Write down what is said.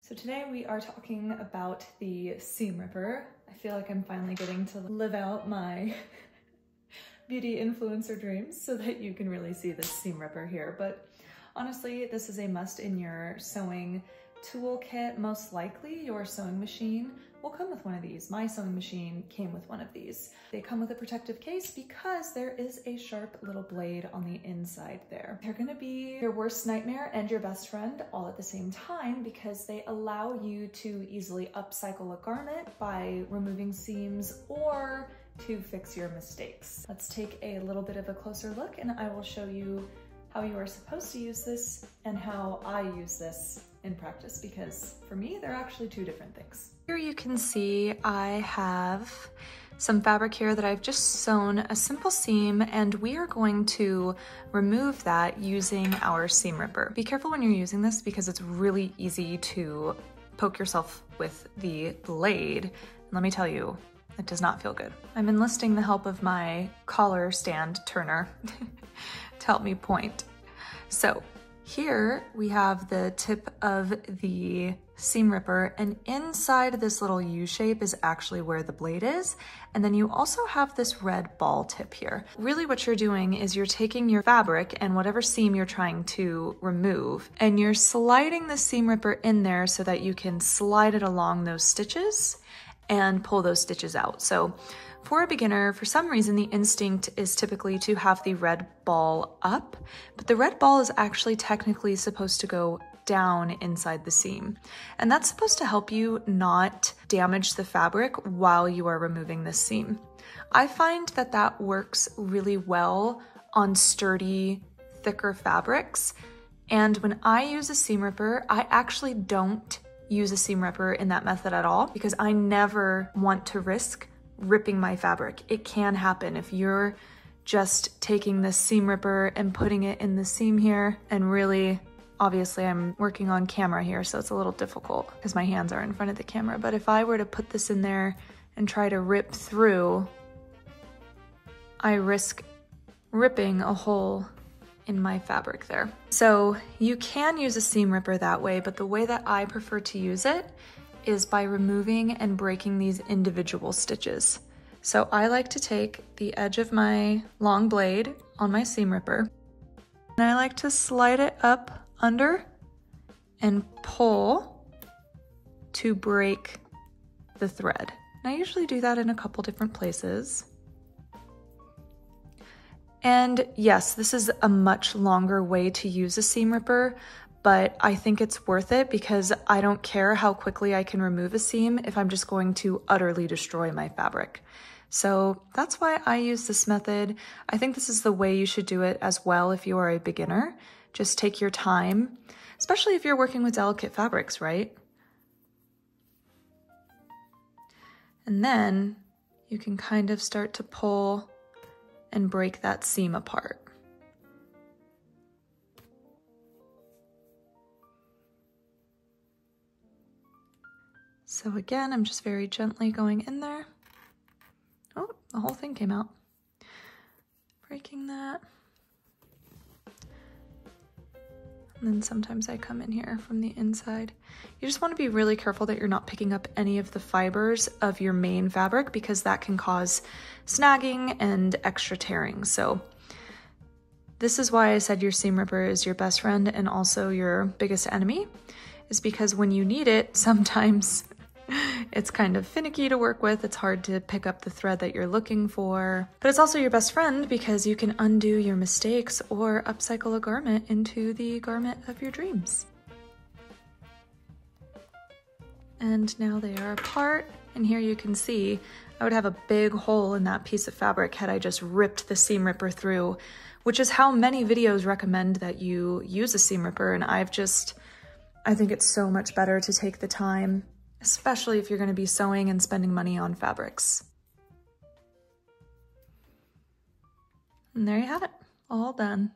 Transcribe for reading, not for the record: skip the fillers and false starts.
So today we are talking about the seam ripper. I feel like I'm finally getting to live out my beauty influencer dreams so that you can really see this seam ripper here. But honestly, this is a must in your sewing toolkit. Most likely your sewing machine will come with one of these. My sewing machine came with one of these. They come with a protective case because there is a sharp little blade on the inside there. They're gonna be your worst nightmare and your best friend all at the same time because they allow you to easily upcycle a garment by removing seams or to fix your mistakes. Let's take a little bit of a closer look and I will show you how you are supposed to use this and how I use this in practice, because for me, they're actually two different things. Here you can see I have some fabric here that I've just sewn a simple seam, and we are going to remove that using our seam ripper. Be careful when you're using this because it's really easy to poke yourself with the blade. And let me tell you, it does not feel good. I'm enlisting the help of my collar stand turner to help me point. So here we have the tip of the seam ripper, and inside this little U shape is actually where the blade is. And then you also have this red ball tip here. Really what you're doing is you're taking your fabric and whatever seam you're trying to remove, and you're sliding the seam ripper in there so that you can slide it along those stitches and pull those stitches out. So for a beginner, for some reason, the instinct is typically to have the red ball up, but the red ball is actually technically supposed to go down inside the seam. And that's supposed to help you not damage the fabric while you are removing this seam. I find that that works really well on sturdy, thicker fabrics. And when I use a seam ripper, I actually don't use a seam ripper in that method at all because I never want to risk ripping my fabric. It can happen if you're just taking this seam ripper and putting it in the seam here, and really, obviously I'm working on camera here, so it's a little difficult because my hands are in front of the camera, but if I were to put this in there and try to rip through, I risk ripping a hole in my fabric there. So you can use a seam ripper that way, but the way that I prefer to use it is by removing and breaking these individual stitches. So I like to take the edge of my long blade on my seam ripper, and I like to slide it up under and pull to break the thread. And I usually do that in a couple different places. And yes, this is a much longer way to use a seam ripper, but I think it's worth it because I don't care how quickly I can remove a seam if I'm just going to utterly destroy my fabric. So that's why I use this method. I think this is the way you should do it as well if you are a beginner. Just take your time, especially if you're working with delicate fabrics, right? And then you can kind of start to pull and break that seam apart. So again, I'm just very gently going in there. Oh, the whole thing came out. Breaking that. And then sometimes I come in here from the inside. You just want to be really careful that you're not picking up any of the fibers of your main fabric because that can cause snagging and extra tearing. So this is why I said your seam ripper is your best friend and also your biggest enemy, is because when you need it, sometimes it's kind of finicky to work with. It's hard to pick up the thread that you're looking for, but it's also your best friend because you can undo your mistakes or upcycle a garment into the garment of your dreams. And now they are apart, and here you can see I would have a big hole in that piece of fabric had I just ripped the seam ripper through, which is how many videos recommend that you use a seam ripper, and I think it's so much better to take the time, especially if you're going to be sewing and spending money on fabrics. And there you have it, all done.